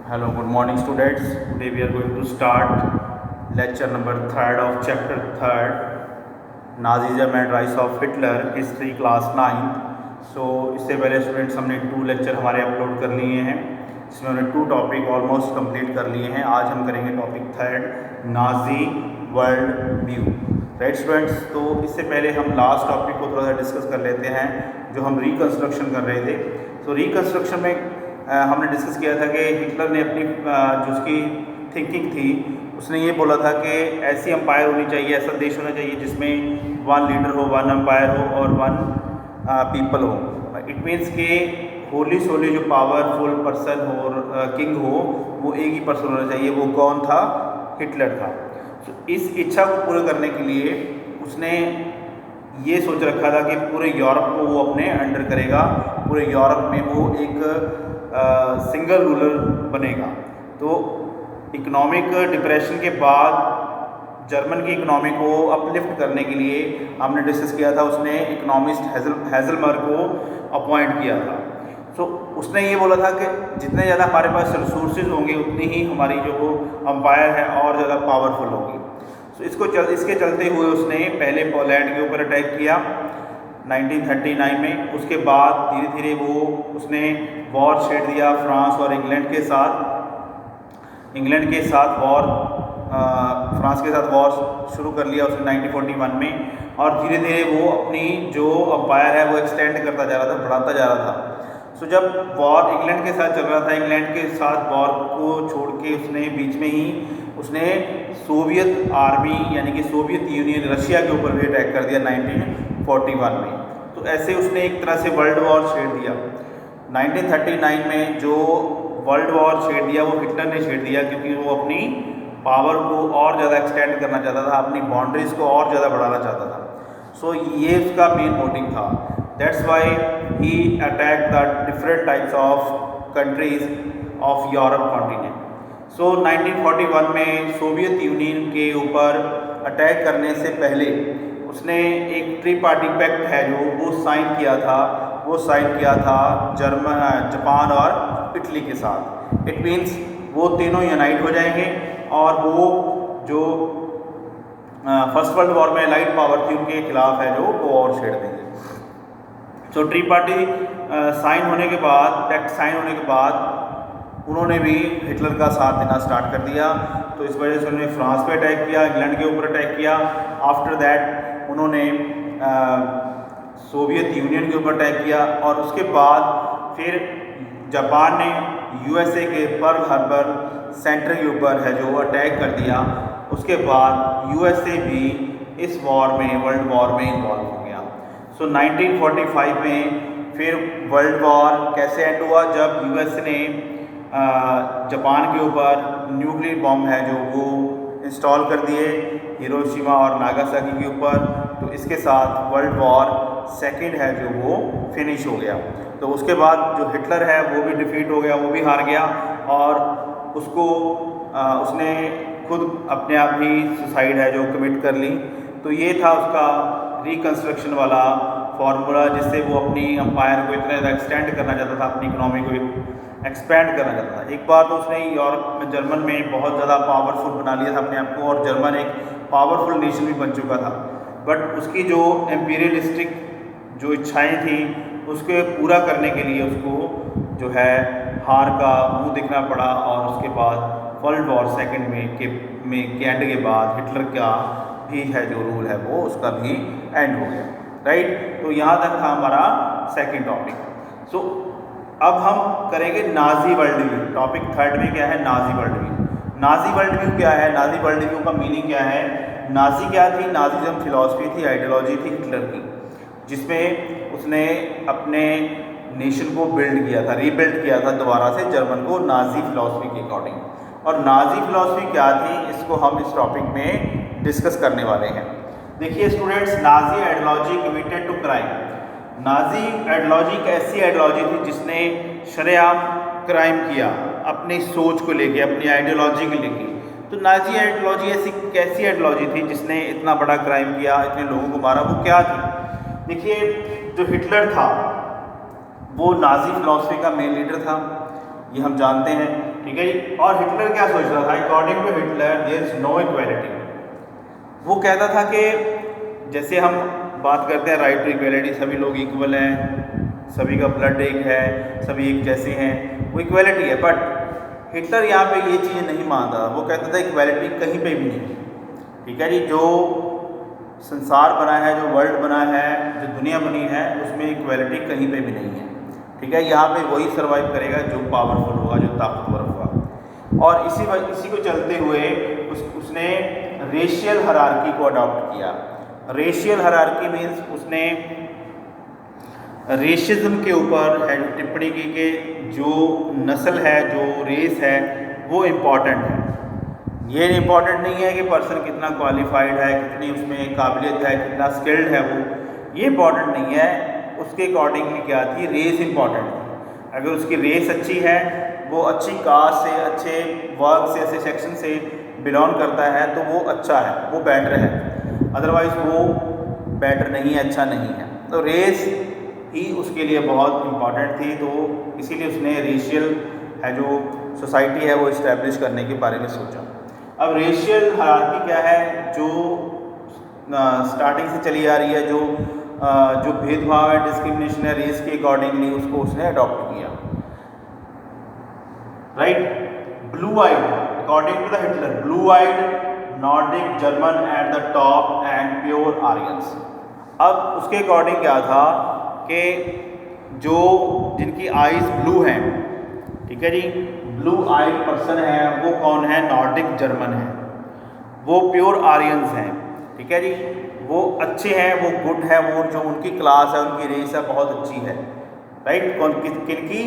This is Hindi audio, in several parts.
Hello, good morning students. Today we are going to start lecture number 3rd of chapter 3rd Nazism and Rise of Hitler History class 9th. So इससे पहले स्टूडेंट्स हमने 2 लेक्चर हमारे अपलोड कर लिए हैं जिसमें हमने 2 टॉपिक ऑलमोस्ट कंप्लीट कर लिए हैं। आज हम करेंगे topic 3rd Nazi world view. Right students, तो इससे पहले हम लास्ट टॉपिक को थोड़ा सा डिस्कस कर लेते हैं जो हम रिकन्स्ट्रक्शन कर रहे थे। तो रिकन्स्ट्रक्शन में हमने डिस्कस किया था कि हिटलर ने अपनी जो उसकी थिंकिंग थी उसने ये बोला था कि ऐसी एम्पायर होनी चाहिए, ऐसा देश होना चाहिए जिसमें 1 लीडर हो, 1 एम्पायर हो और 1 पीपल हो। इट मीन्स के होली सोली जो पावरफुल पर्सन हो, किंग हो, वो एक ही पर्सन होना चाहिए। वो कौन था? हिटलर था। तो इस इच्छा को पूरे करने के लिए उसने ये सोच रखा था कि पूरे यूरोप को वो अपने अंडर करेगा, पूरे यूरोप में वो एक सिंगल रूलर बनेगा। तो इकोनॉमिक डिप्रेशन के बाद जर्मन की इकोनॉमी को अपलिफ्ट करने के लिए हमने डिस्कस किया था, उसने इकोनॉमिस्ट हेज़लमर को अपॉइंट किया था। सो उसने ये बोला था कि जितने ज़्यादा हमारे पास रिसोर्सेज होंगे उतनी ही हमारी जो एम्पायर है और ज़्यादा पावरफुल होगी। सो इसके चलते हुए उसने पहले पोलैंड के ऊपर अटैक किया 1939 में। उसके बाद धीरे धीरे उसने वॉर छेड़ दिया फ्रांस और इंग्लैंड के साथ। फ्रांस के साथ वॉर शुरू कर लिया उसने 1941 में, और धीरे धीरे वो अपनी जो एम्पायर है वो एक्सटेंड करता जा रहा था, बढ़ाता जा रहा था। सो जब वॉर इंग्लैंड के साथ चल रहा था, इंग्लैंड के साथ वॉर को छोड़ के उसने बीच में ही उसने सोवियत आर्मी यानी कि सोवियत यूनियन रशिया के ऊपर भी अटैक कर दिया 1941 में। तो ऐसे उसने एक तरह से वर्ल्ड वॉर छेड़ दिया। 1939 में जो वर्ल्ड वॉर छेड़ दिया वो हिटलर ने छेड़ दिया, क्योंकि वो अपनी पावर को और ज़्यादा एक्सटेंड करना चाहता था, अपनी बाउंड्रीज़ को और ज़्यादा बढ़ाना चाहता था। सो ये उसका मेन मोटिव था। That's why he attack the different types of countries of Europe continent. So 1941 में सोवियत यूनियन के ऊपर अटैक करने से पहले उसने एक ट्री-पार्टी पैक्ट है जो वो साइन किया था जापान और इटली के साथ। इट मीन्स वो तीनों यूनाइट हो जाएंगे और वो जो फर्स्ट वर्ल्ड वॉर में लाइट पावर थी उनके खिलाफ है जो वो और छेड़ देंगे। सो ट्री-पार्टी साइन होने के बाद उन्होंने भी हिटलर का साथ देना स्टार्ट कर दिया। तो इस वजह से उन्होंने फ्रांस पे अटैक किया, इंग्लैंड के ऊपर अटैक किया। आफ्टर दैट उन्होंने सोवियत यूनियन के ऊपर अटैक किया, और उसके बाद फिर जापान ने यूएसए के पर्ल हार्बर सेंटर के ऊपर है जो अटैक कर दिया। उसके बाद यूएसए भी इस वर्ल्ड वॉर में इन्वॉल्व हो गया। सो 1945 में फिर वर्ल्ड वॉर कैसे एंड हुआ? जब यूएसए ने जापान के ऊपर न्यूक्लियर बॉम्ब है जो वो इंस्टॉल कर दिए हिरोशिमा और नागासाकी के ऊपर। तो इसके साथ वर्ल्ड वॉर सेकेंड है जो वो फिनिश हो गया। तो उसके बाद जो हिटलर है वो भी डिफीट हो गया, वो भी हार गया, और उसने खुद अपने आप ही सुसाइड है जो कमिट कर ली। तो ये था उसका रिकन्स्ट्रक्शन वाला फार्मूला, जिससे वो अपनी एम्पायर को इतना ज़्यादा एक्सटेंड करना चाहता था, अपनी इकोनॉमी को एक्सपेंड करना चाहता था। एक बार तो उसने यूरोप में जर्मन में बहुत ज़्यादा पावरफुल बना लिया था अपने आप को, और जर्मन एक पावरफुल नेशन भी बन चुका था। बट उसकी जो एम्पीरियलिस्टिक जो इच्छाएं थी उसके पूरा करने के लिए उसको जो है हार का मुंह देखना पड़ा, और उसके बाद वर्ल्ड वॉर सेकेंड में एंड के बाद हिटलर का भी है जो रूल है वो उसका भी एंड हो गया। राइट, तो यहाँ तक था हमारा सेकेंड टॉपिक। सो अब हम करेंगे Nazi world view. Topic 3rd में क्या है? Nazi world view. Nazi world view क्या है? नाजी वर्ल्ड व्यू का मीनिंग क्या है? नाजी क्या थी? नाजिज्म फिलॉसफी थी, आइडियोलॉजी थी हिटलर की, जिसमें उसने अपने नेशन को रीबिल्ड किया था दोबारा से जर्मन को नाजी फिलॉसफी के अकॉर्डिंग। और नाजी फिलॉसफी क्या थी इसको हम इस टॉपिक में डिस्कस करने वाले हैं। देखिए students, Nazi ideology committed to crime. Nazi ideology एक ऐसी आइडियोलॉजी थी जिसने शरेआम क्राइम किया अपनी सोच को लेके, अपनी आइडियोलॉजी को लेके। तो नाजी आइडियोलॉजी ऐसी कैसी आइडियोलॉजी थी जिसने इतना बड़ा क्राइम किया, इतने लोगों को मारा? वो क्या थी? देखिए, जो हिटलर था वो नाजी फिलॉसफी का मेन लीडर था। ये हम जानते हैं ठीक है जी। और हिटलर क्या सोच रहा था? According to Hitler there is no equality. वो कहता था कि जैसे हम बात करते हैं राइट टू इक्वालिटी, सभी लोग इक्वल हैं, सभी का ब्लड एक है, सभी एक जैसे हैं, वो इक्वालिटी है। बट हिटलर यहाँ पे ये चीज़ नहीं मानता। वो कहता था इक्वालिटी कहीं पे भी नहीं, ठीक है जी। जो संसार बना है, जो वर्ल्ड बना है, जो दुनिया बनी है, उसमें इक्वालिटी कहीं पे भी नहीं है, ठीक है। यहाँ पे वही सर्वाइव करेगा जो पावरफुल होगा, जो ताकतवर होगा। और इसी को चलते हुए उसने रेशियल हायरार्की को अडॉप्ट किया। रेशियल हायरार्की मीन्स उसने रेशिज्म के ऊपर टिप्पणी की कि जो नस्ल है, जो रेस है, वो इम्पॉर्टेंट है। ये इम्पॉर्टेंट नहीं है कि पर्सन कितना क्वालिफाइड है, कितनी उसमें काबिलियत है, कितना स्किल्ड है, वो ये इम्पॉर्टेंट नहीं है। उसके अकॉर्डिंगली क्या थी? रेस इम्पॉर्टेंट थी। अगर उसकी रेस अच्छी है, वो अच्छी कास्ट से, अच्छे वर्ग से, अच्छे सेक्शन से बिलोंग करता है, तो वो अच्छा है, वो बेटर है। अदरवाइज़ वो बेटर नहीं है, अच्छा नहीं है। तो रेस ही उसके लिए बहुत इम्पॉर्टेंट थी। तो इसीलिए उसने रेशियल है जो सोसाइटी है वो इस्टेब्लिश करने के बारे में सोचा। अब रेशियल हायरार्की क्या है? जो स्टार्टिंग से चली आ रही है, जो भेदभाव है, डिस्क्रिमिनेशन है, रेस के अकॉर्डिंगली उसको उसने अडॉप्ट किया, right. Blue eyed, according to the Hitler, blue eyed, Nordic, German at the top and pure Aryans. अब उसके अकॉर्डिंग क्या था कि जो जिनकी आईज ब्लू हैं, ठीक है जी, ब्लू आइड पर्सन है, वो कौन है? नॉर्डिक जर्मन है, वो प्योर आर्यंस हैं, ठीक है जी। वो अच्छे हैं, वो गुड है, वो जो उनकी क्लास है, उनकी रेस है, बहुत अच्छी है, राइट। कौन किनकी?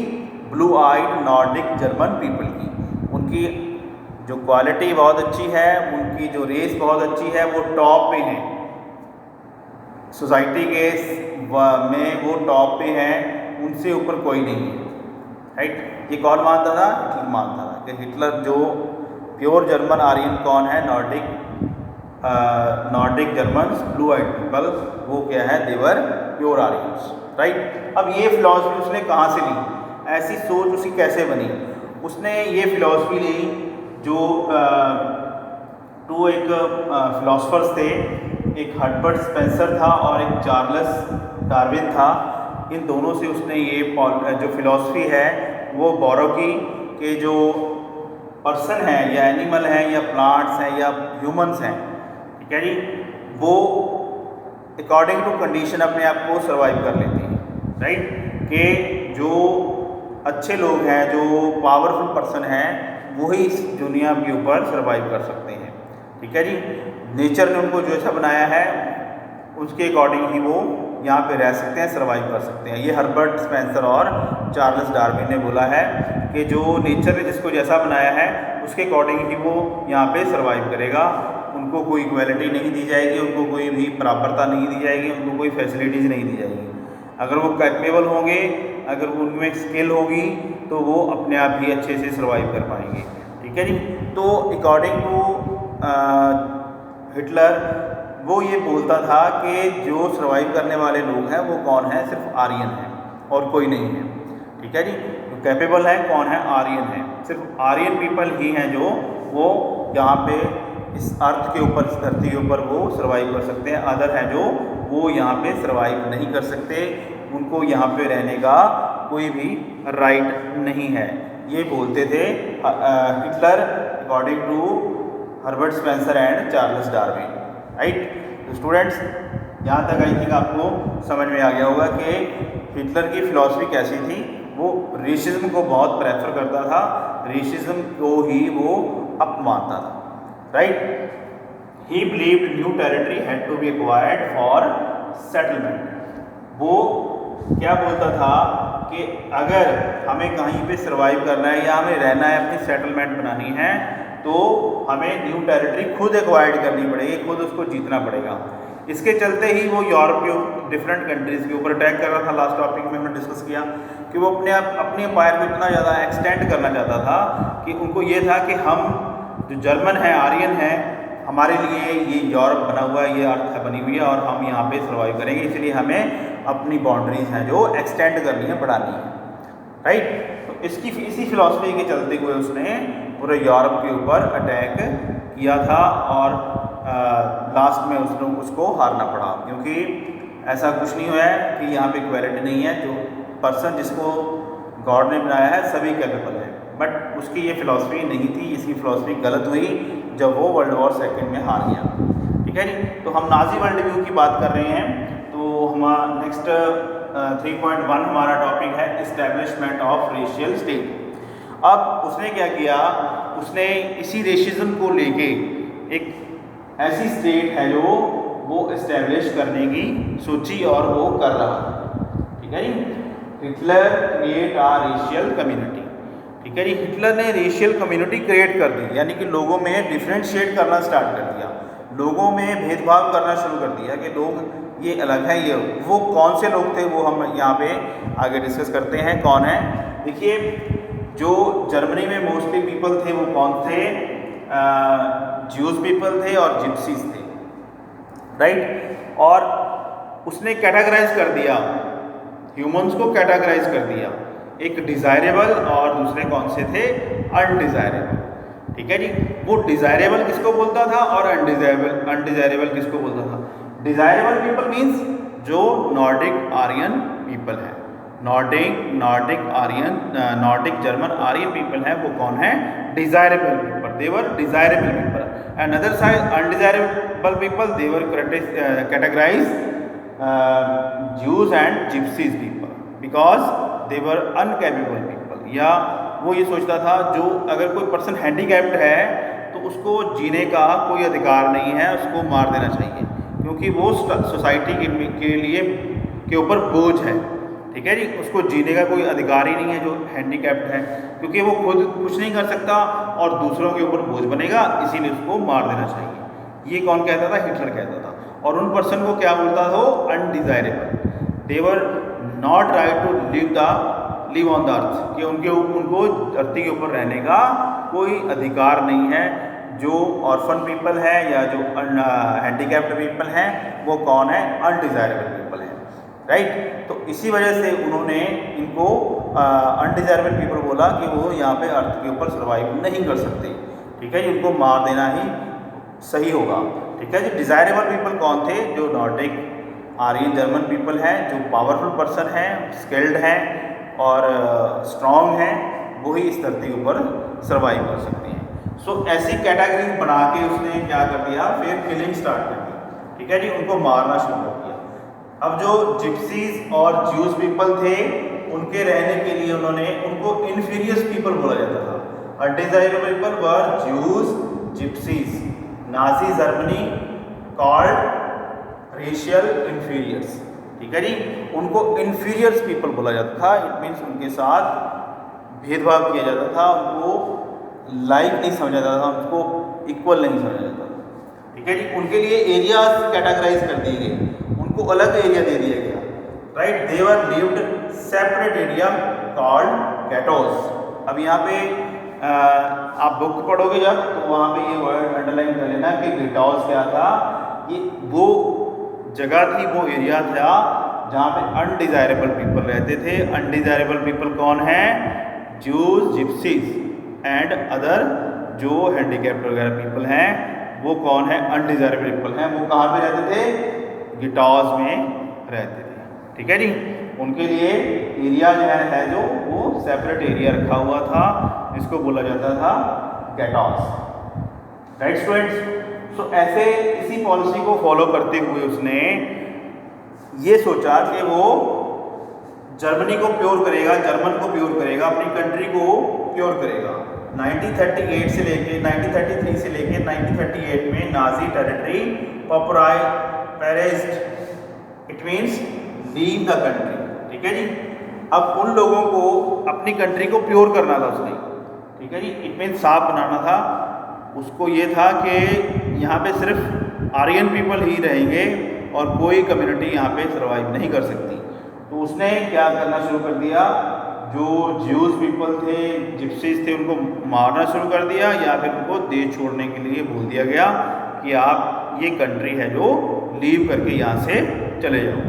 Blue eyed Nordic German people की। उनकी जो क्वालिटी बहुत अच्छी है, उनकी जो रेस बहुत अच्छी है, वो टॉप पे हैं सोसाइटी के में, वो टॉप पे हैं, उनसे ऊपर कोई नहीं है, राइट। ये कौन मानता था? हिटलर मानता था कि हिटलर जो प्योर जर्मन आर्यन कौन है? Nordic Germans, blue eyed people, वो क्या है? They're pure Aryans, right. अब ये फिलॉसफी उसने कहाँ से ली? ऐसी सोच उसकी कैसे बनी? उसने ये फिलॉसफी ली जो टू एक फिलोसफर्स थे, एक हर्बर्ट स्पेंसर था और एक चार्ल्स डार्विन था। इन दोनों से उसने ये जो फिलॉसफी है वो बोरो की कि जो पर्सन है या एनिमल है या प्लांट्स हैं या ह्यूमंस हैं, ठीक है जी, वो अकॉर्डिंग टू कंडीशन अपने आप को सर्वाइव कर लेते हैं, राइट। कि जो अच्छे लोग हैं, जो पावरफुल पर्सन हैं, वही इस दुनिया के ऊपर सर्वाइव कर सकते हैं, ठीक है जी। नेचर ने उनको जैसा बनाया है उसके अकॉर्डिंग ही वो यहाँ पे रह सकते हैं, सर्वाइव कर सकते हैं। ये हर्बर्ट स्पेंसर और चार्ल्स डार्विन ने बोला है कि जो नेचर ने जिसको जैसा बनाया है उसके अकॉर्डिंग ही वो यहाँ पे सर्वाइव करेगा। उनको कोई इक्वालिटी नहीं दी जाएगी, उनको कोई भी बराबरता नहीं दी जाएगी, उनको कोई फैसिलिटीज़ नहीं दी जाएगी। अगर वो कैपेबल होंगे, अगर उनमें स्किल होगी, तो वो अपने आप ही अच्छे से सर्वाइव कर पाएंगे, ठीक है जी। तो अकॉर्डिंग टू हिटलर वो ये बोलता था कि जो सर्वाइव करने वाले लोग हैं वो कौन है? सिर्फ आर्यन है और कोई नहीं है, ठीक है जी। जो कैपेबल है कौन है? आर्यन है। सिर्फ आर्यन पीपल ही हैं जो वो यहाँ पे इस अर्थ के ऊपर, इस धरती के ऊपर वो सर्वाइव कर सकते हैं। अदर है जो वो यहाँ पे सर्वाइव नहीं कर सकते, उनको यहाँ पे रहने का कोई भी राइट नहीं है, ये बोलते थे Hitler according to Herbert Spencer and Charles Darwin, right. तो स्टूडेंट्स, यहाँ तक आई थिंक आपको समझ में आ गया होगा कि हिटलर की फिलॉसफी कैसी थी। वो रेसिज्म को बहुत प्रेफर करता था, रेसिज्म को ही वो अपमानता था, right. He believed new territory had to be acquired for settlement. वो क्या बोलता था कि अगर हमें कहीं पे सर्वाइव करना है या हमें रहना है, अपनी सेटलमेंट बनानी है, तो हमें न्यू टेरिटरी खुद एक्वायर्ड करनी पड़ेगी, खुद उसको जीतना पड़ेगा। इसके चलते ही वो यूरोप के डिफरेंट कंट्रीज़ के ऊपर अटैक कर रहा था। लास्ट टॉपिक में हमने डिस्कस किया कि वो अपने एम्पायर को इतना ज़्यादा एक्सटेंड करना चाहता था कि उनको ये था कि हम जो जर्मन है, आर्यन है, हमारे लिए ये यूरोप बना हुआ है, ये अर्थ बनी हुई है और हम यहाँ पे सर्वाइव करेंगे, इसलिए हमें अपनी बाउंड्रीज हैं जो एक्सटेंड करनी है, बढ़ानी है, राइट। तो इसी फिलॉसफी के चलते हुए उसने पूरे यूरोप के ऊपर अटैक किया था और लास्ट में उसको हारना पड़ा, क्योंकि ऐसा कुछ नहीं हुआ है कि यहाँ पे इक्वालिटी नहीं है। जो पर्सन जिसको गॉड ने बनाया है सभी कैपेबल है, बट उसकी ये फिलॉसफी नहीं थी। इसकी फिलॉसफी गलत हुई जब वो वर्ल्ड वॉर सेकेंड में हार गया। ठीक है जी। तो हम नाजी वर्ल्ड व्यू की बात कर रहे हैं। तो हमारा नेक्स्ट 3.1 हमारा टॉपिक है इस्टेब्लिशमेंट ऑफ रेशियल स्टेट। अब उसने क्या किया, उसने इसी रेशिज्म को लेके एक ऐसी स्टेट है जो वो इस्टेब्लिश करने की सोची और वो कर रहा है। ठीक है जी। Hitler create a racial community. ठीक है जी। हिटलर ने रेशियल कम्युनिटी क्रिएट कर दी, यानी कि लोगों में डिफ्रेंशिएट करना स्टार्ट कर दिया, लोगों में भेदभाव करना शुरू कर दिया कि लोग ये अलग है। ये वो कौन से लोग थे वो हम यहाँ पे आगे डिस्कस करते हैं। कौन है, देखिए जो जर्मनी में मोस्टली पीपल थे वो कौन थे, ज्यूज पीपल थे और जिप्सीज थे, राइट। और उसने कैटेगराइज कर दिया, ह्यूमंस को कैटेगराइज कर दिया, एक डिज़ायरेबल और दूसरे कौन से थे, अनडिज़ायरेबल। ठीक है जी। वो डिज़ायरेबल किसको बोलता था और अनडिज़ायरेबल किसको बोलता था। डिज़ायरेबल पीपल मीन्स जो नॉर्डिक आर्यन पीपल है, नॉर्डिक जर्मन आर्यन पीपल है, वो कौन है, desirable people, they're desirable people. And other side undesirable people, they're categorise Jews and Gypsies people because they were uncapable people। या वो ये सोचता था जो अगर कोई पर्सन हैंडीकैप्ड है तो उसको जीने का कोई अधिकार नहीं है, उसको मार देना चाहिए, क्योंकि वो सोसाइटी के लिए के ऊपर बोझ है। ठीक है जी। उसको जीने का कोई अधिकार ही नहीं है जो हैंडीकैप्ड है, क्योंकि वो खुद कुछ नहीं कर सकता और दूसरों के ऊपर बोझ बनेगा, इसीलिए उसको मार देना चाहिए। ये कौन कहता था, हिटलर कहता था। और उन पर्सन को क्या बोलता था, undesirable, they're not right to live on the earth, कि उनको धरती के ऊपर रहने का कोई अधिकार नहीं है। जो ऑर्फन पीपल है या जो हैंडीकैप्ड पीपल हैं वो कौन है, अनडिज़ायरेबल पीपल है, राइट। तो इसी वजह से उन्होंने इनको अनडिज़ायरेबल पीपल बोला कि वो यहाँ पे अर्थ के ऊपर सर्वाइव नहीं कर सकते। ठीक है जी। उनको मार देना ही सही होगा। ठीक है जी। डिज़ायरेबल पीपल कौन थे, जो नॉर्डिक आर्यन जर्मन पीपल हैं, जो पावरफुल पर्सन हैं, स्किल्ड हैं और स्ट्रॉन्ग हैं, वही इस धरती के ऊपर सर्वाइव कर सकते हैं। सो ऐसी कैटेगरी बना के उसने क्या कर दिया, फिर किलिंग स्टार्ट कर दी। ठीक है जी। उनको मारना शुरू कर दिया। अब जो जिप्सीज और ज्यूज पीपल थे उनके रहने के लिए उनको इन्फीरियस पीपल बोला जाता था। Undesirable people were Jews, gypsies. Nazi Germany called racial inferiors. ठीक है जी। उनको इन्फीरियर्स पीपल बोला जाता था। इट मीन्स उनके साथ भेदभाव किया जाता था, उनको लाइक नहीं समझा जाता था, उनको इक्वल नहीं समझा जाता था। ठीक है जी। उनके लिए एरियाज कैटेगराइज कर दिए गए, उनको अलग एरिया दे दिया गया, राइट। देवर लिव्ड सेपरेट एरिया कॉल्ड गेटोस। अब यहाँ पे आप बुक पढ़ोगे जब तो वहाँ पे ये वर्ड अंडरलाइन कर लेना कि गेटोस क्या था, ये वो जगह थी, वो एरिया था जहाँ पे अनडिज़ायरेबल पीपल रहते थे। अनडिज़ायरेबल पीपल कौन है, ज्यूज, जिप्सीज एंड अदर जो हैंडीकैप्ड वगैरह पीपल हैं वो कौन है, अनडिज़ायरेबल पीपल हैं। वो कहाँ पे रहते थे, गिटॉस में रहते थे। ठीक है जी। उनके लिए एरिया जो है जो वो सेपरेट एरिया रखा हुआ था, जिसको बोला जाता था गेटॉस, राइट स्टूडेंट्स। सो ऐसे इसी पॉलिसी को फॉलो करते हुए उसने ये सोचा कि वो जर्मनी को प्योर करेगा, जर्मन को प्योर करेगा, अपनी कंट्री को प्योर करेगा। 1938 से लेके 1933 से लेके 1938 में Nazi territory popularised, it means leave the country. ठीक है जी। अब उन लोगों को अपनी कंट्री को प्योर करना था उसने। ठीक है जी। इट मीन्स साफ बनाना था। उसको ये था कि यहाँ पे सिर्फ आर्यन पीपल ही रहेंगे और कोई कम्युनिटी यहाँ पे सर्वाइव नहीं कर सकती। तो उसने क्या करना शुरू कर दिया, जो ज्यूज पीपल थे, जिप्सीज थे, उनको मारना शुरू कर दिया या फिर उनको देश छोड़ने के लिए बोल दिया गया कि आप ये कंट्री है जो लीव करके यहाँ से चले जाओ,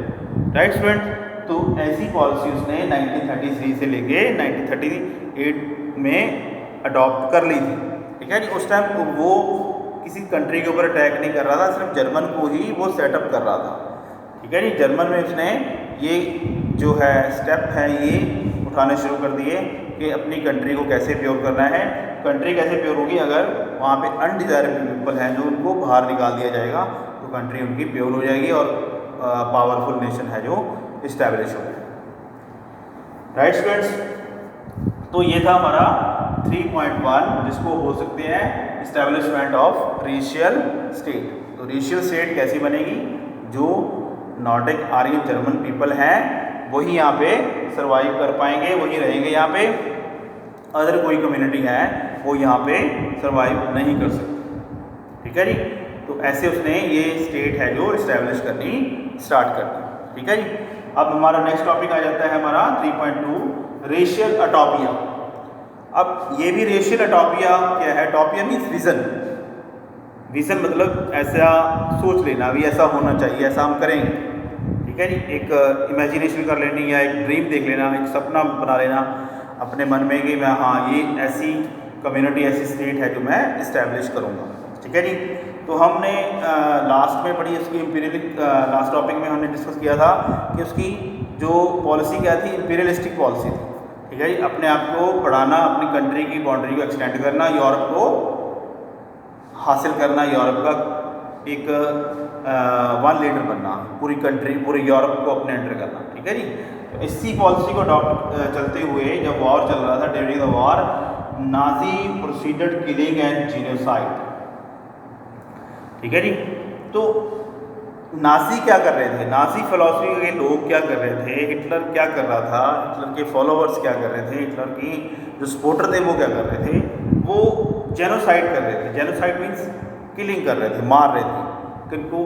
राइट स्टूडेंट। तो ऐसी पॉलिसी उसने 1933 से लेके 1938 में अडॉप्ट कर ली थी। ठीक है जी। उस टाइम वो किसी कंट्री के ऊपर अटैक नहीं कर रहा था, सिर्फ जर्मन को ही वो सेटअप कर रहा था। ठीक है जी। जर्मन में उसने ये जो है स्टेप है ये उठाने शुरू कर दिए कि अपनी कंट्री को कैसे प्योर करना है। कंट्री कैसे प्योर होगी, अगर वहाँ पे अनडिजायरेबल पीपल हैं जो उनको बाहर निकाल दिया जाएगा तो कंट्री उनकी प्योर हो जाएगी और पावरफुल नेशन है जो इस्टेब्लिश हो गया। राइट स्टूडेंट्स, तो ये था हमारा 3.1 जिसको बोल सकते हैं इस्टेब्लिशमेंट ऑफ रेशियल स्टेट। तो रेशियल स्टेट कैसी बनेगी, जो नॉर्डिक आर्यन जर्मन पीपल हैं वही यहाँ पे सरवाइव कर पाएंगे, वही रहेंगे यहाँ पे। अदर कोई कम्युनिटी है वो यहाँ पे सरवाइव नहीं कर सकती। ठीक है जी। तो ऐसे उसने ये स्टेट है जो इस्टेब्लिश करनी स्टार्ट कर दी। ठीक है जी। अब हमारा नेक्स्ट टॉपिक आ जाता है हमारा 3.2 रेशियल अटोपिया। अब ये भी रेशियल अटोपिया क्या है, अटोपिया मीन्स विजन। विजन मतलब ऐसा सोच लेना भी ऐसा होना चाहिए, ऐसा हम करेंगे। ठीक है जी। एक इमेजिनेशन कर लेनी या एक ड्रीम देख लेना, एक सपना बना लेना अपने मन में कि मैं हाँ ये ऐसी कम्युनिटी ऐसी स्टेट है जो मैं इस्टेब्लिश करूँगा। ठीक है जी। तो हमने लास्ट में पढ़ी उसकी इंपीरियलिक लास्ट टॉपिक में हमने डिस्कस किया था कि उसकी जो पॉलिसी क्या थी, इंपीरियलिस्टिक पॉलिसी थी। ठीक है जी। अपने आप को बढ़ाना, अपनी कंट्री की बाउंड्री को एक्सटेंड करना, यूरोप को हासिल करना, यूरोप का एक वन लीडर बनना, पूरी कंट्री पूरे यूरोप को अपने अंडर करना। ठीक है जी। तो इसी पॉलिसी को अडॉप्ट चलते हुए जब वॉर चल रहा था, during the war Nazi proceeded killing and genocide. ठीक है जी। तो नाजी क्या कर रहे थे, नाजी फिलॉसफी के लोग क्या कर रहे थे, हिटलर क्या कर रहा था, हिटलर के फॉलोअर्स क्या कर रहे थे, हिटलर की जो सपोर्टर थे वो क्या कर रहे थे, वो जेनोसाइड कर रहे थे। जेनोसाइड मीन्स किलिंग कर रहे थे, मार रहे थे। किनको?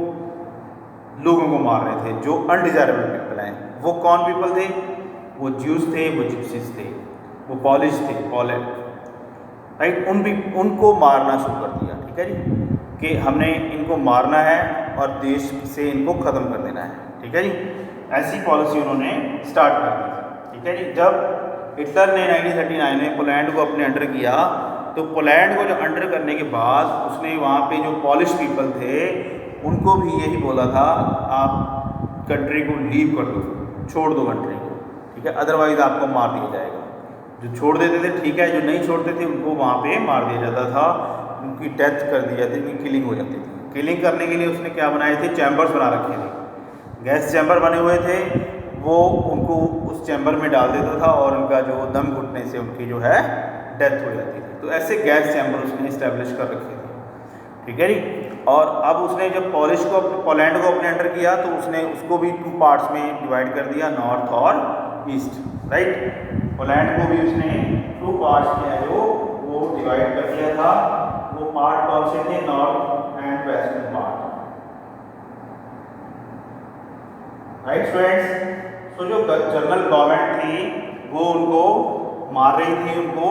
लोगों को मार रहे थे जो अनडिजायरेबल पीपल हैं। वो कौन पीपल थे? वो ज्यूज थे, वो जिप्सीज थे, वो पॉलिश थे, पोलैंड। राइट। उनको मारना शुरू कर दिया। ठीक है जी। कि हमने इनको मारना है और देश से इनको ख़त्म कर देना है। ठीक है जी। ऐसी पॉलिसी उन्होंने स्टार्ट कर दी। ठीक है जी। जब हिटलर ने 1939 में पोलैंड को अपने अंडर किया, तो पोलैंड को जो अंडर करने के बाद उसने वहाँ पे जो पॉलिश पीपल थे उनको भी यही बोला था, आप कंट्री को लीव कर दो, छोड़ दो कंट्री को। ठीक है। अदरवाइज़ आपको मार दिया जाएगा। जो छोड़ देते थे ठीक है, जो नहीं छोड़ते थे उनको वहाँ पे मार दिया जाता था, उनकी डेथ कर दी जाती थी, उनकी किलिंग हो जाती थी। किलिंग करने के लिए उसने क्या बनाए थे, चैम्बर्स बना रखे थे, गैस चैम्बर बने हुए थे। वो उनको उस चैम्बर में डाल देता था और उनका जो दम घुटने से उनकी जो है डेथ हो जाती थी। तो ऐसे गैस चैम्बर उसने इस्टेब्लिश कर रखे थे। ठीक है जी। और अब उसने जब पोलैंड को अपने अंडर किया तो उसने उसको भी 2 पार्ट्स में डिवाइड कर दिया, नॉर्थ और ईस्ट। राइट। पोलैंड को भी उसने 2 पार्ट्स में है जो वो डिवाइड कर दिया था। वो पार्ट कौन से थे? North and western part. Right students. तो जो जर्मन गवर्नमेंट थी वो उनको मार रही थी, उनको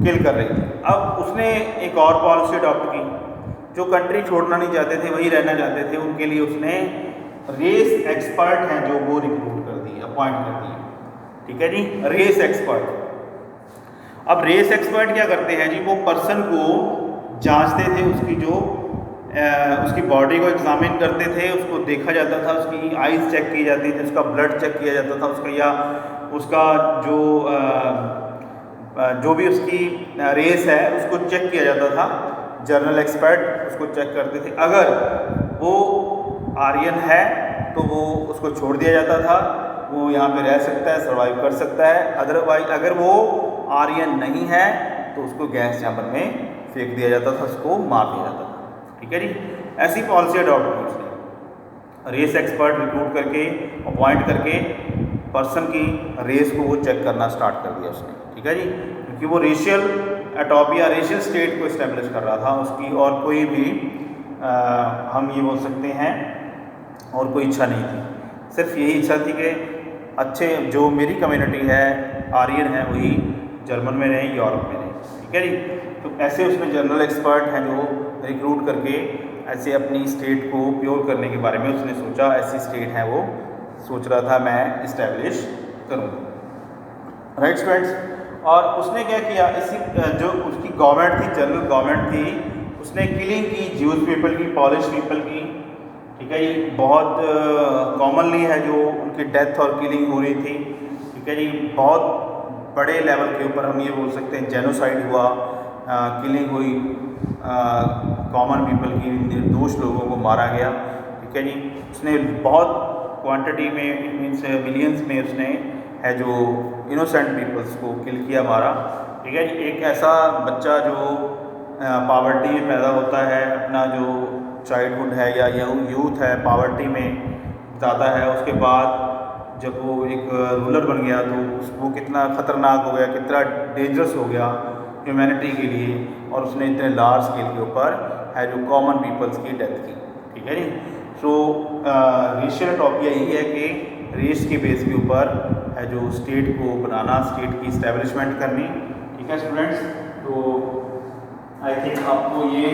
किल कर रही थी। अब उसने एक और पॉलिसी अडॉप्ट की, जो कंट्री छोड़ना नहीं चाहते थे, वहीं रहना चाहते थे, उनके लिए उसने रेस एक्सपर्ट हैं जो वो रिक्रूट कर दिए, अपॉइंट कर दिए। ठीक है जी। Race expert. अब रेस एक्सपर्ट क्या करते हैं जी, वो पर्सन को जांचते थे, उसकी जो उसकी बॉडी को एग्जामिन करते थे, उसको देखा जाता था, उसकी आइज़ चेक की जाती थी, उसका ब्लड चेक किया जाता था, उसका या उसका जो भी उसकी रेस है उसको चेक किया जाता था। जर्नल एक्सपर्ट उसको चेक करते थे। अगर वो आर्यन है तो वो उसको छोड़ दिया जाता था, वो यहाँ पे रह सकता है, सर्वाइव कर सकता है। अदरवाइज अगर वो आर्यन नहीं है तो उसको गैस चैम्बर में फेंक दिया जाता था, उसको मार दिया जाता था। ठीक है जी। ऐसी पॉलिसी अडॉप्ट की उसने, रेस एक्सपर्ट रिक्रूट करके, अपॉइंट करके पर्सन की रेस को वो चेक करना स्टार्ट कर दिया उसने। ठीक है जी। क्योंकि वो रेशियल एटोपिया, रेशियल स्टेट को इस्टेब्लिश कर रहा था उसकी, और कोई भी हम ये बोल सकते हैं और कोई इच्छा नहीं थी। सिर्फ यही इच्छा थी कि अच्छे जो मेरी कम्युनिटी है आर्यन है वही जर्मन में रहें, यूरोप में रहें। ठीक है जी। तो ऐसे उसमें जर्नल एक्सपर्ट हैं जो रिक्रूट करके ऐसे अपनी स्टेट को प्योर करने के बारे में उसने सोचा, ऐसी स्टेट है वो सोच रहा था मैं इस्टेब्लिश करूँ। राइट स्टूडेंट्स, और उसने क्या किया, इसी जो उसकी गवर्नमेंट थी, जनरल गवर्नमेंट थी, उसने किलिंग की ज्यूज पीपल की, पॉलिश पीपल की। ठीक है जी, बहुत कॉमनली है जो उनकी डेथ और किलिंग हो रही थी। ठीक है जी, बहुत बड़े लेवल के ऊपर हम ये बोल सकते हैं जेनोसाइड हुआ, किलिंग हुई, कॉमन पीपल की, निर्दोष लोगों को मारा गया। ठीक है जी, उसने बहुत क्वांटिटी में, इट मीन्स मिलियंस में उसने है जो इनोसेंट पीपल्स को किल किया, मारा। ठीक है जी, एक ऐसा बच्चा जो पावर्टी में पैदा होता है, अपना जो चाइल्डहुड है या यूथ है पावर्टी में जाता है, उसके बाद जब वो एक रूलर बन गया तो वो कितना ख़तरनाक हो गया, कितना डेंजरस हो गया ह्यूमैनिटी के लिए, और उसने इतने लार्ज स्केल के ऊपर है जो कॉमन पीपल्स की डेथ की। ठीक है जी, सो रेशियल टॉपिक यही है कि रेस के बेस के ऊपर है जो स्टेट को बनाना, स्टेट की इस्टेब्लिशमेंट करनी। ठीक है स्टूडेंट्स, तो आई थिंक आपको ये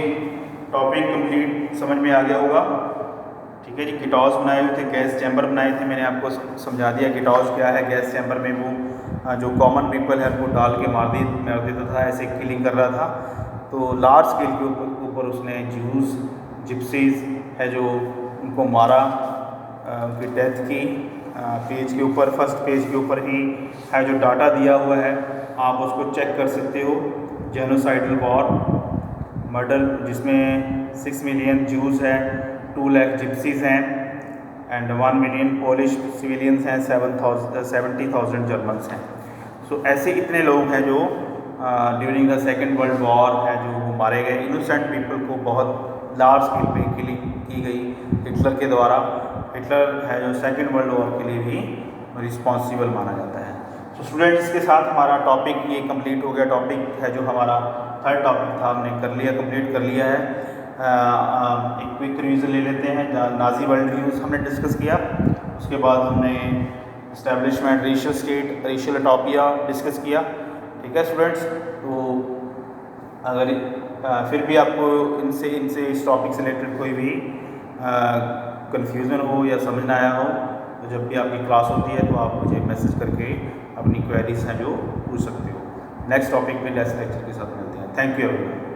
टॉपिक कंप्लीट समझ में आ गया होगा। ठीक है जी, गिटॉज बनाए हुए थे, गैस चैम्बर बनाए थे, मैंने आपको समझा दिया गिटॉज क्या है। गैस चैम्बर में वो जो कॉमन पीपल है उनको डाल के मार देता था, ऐसे किलिंग कर रहा था। तो लार्ज स्केल के ऊपर उसने ज्यूज, जिप्सीज है जो उनको मारा, उनकी डेथ की। पेज के ऊपर, फर्स्ट पेज के ऊपर ही है जो डाटा दिया हुआ है, आप उसको चेक कर सकते हो। जेनोसाइडल वॉर, मर्डर जिसमें 6 मिलियन ज्यूज़ हैं, 2 लाख जिप्सीज हैं, एंड 1 मिलियन पोलिश सिविलियंस हैं, 70,000 जर्मन्स हैं। सो ऐसे इतने लोग हैं जो during the second world war है जो वो मारे गए। इनोसेंट पीपल को बहुत लार्ज स्केल पे किलिंग की गई हिटलर के द्वारा। हिटलर है जो सेकेंड वर्ल्ड वॉर के लिए भी रिस्पॉन्सिबल माना जाता है। तो स्टूडेंट्स के साथ हमारा टॉपिक ये कंप्लीट हो गया। टॉपिक है जो हमारा थर्ड टॉपिक था, हमने कर लिया, कंप्लीट कर लिया है। एक क्विक रिवीजन ले लेते हैं। नाजी वर्ल्ड व्यूज़ हमने डिस्कस किया, उसके बाद हमने establishment, racial state, racial utopia discuss किया। ठीक है स्टूडेंट्स, तो अगर फिर भी आपको इनसे इस टॉपिक से रिलेटेड कोई भी कन्फ्यूज़न हो या समझ ना आया हो, तो जब भी आपकी क्लास होती है तो आप मुझे मैसेज करके अपनी क्वेरीज हैं जो पूछ सकते हो। नेक्स्ट टॉपिक में नेक्स्ट लेक्चर के साथ मिलते हैं। Thank you everyone.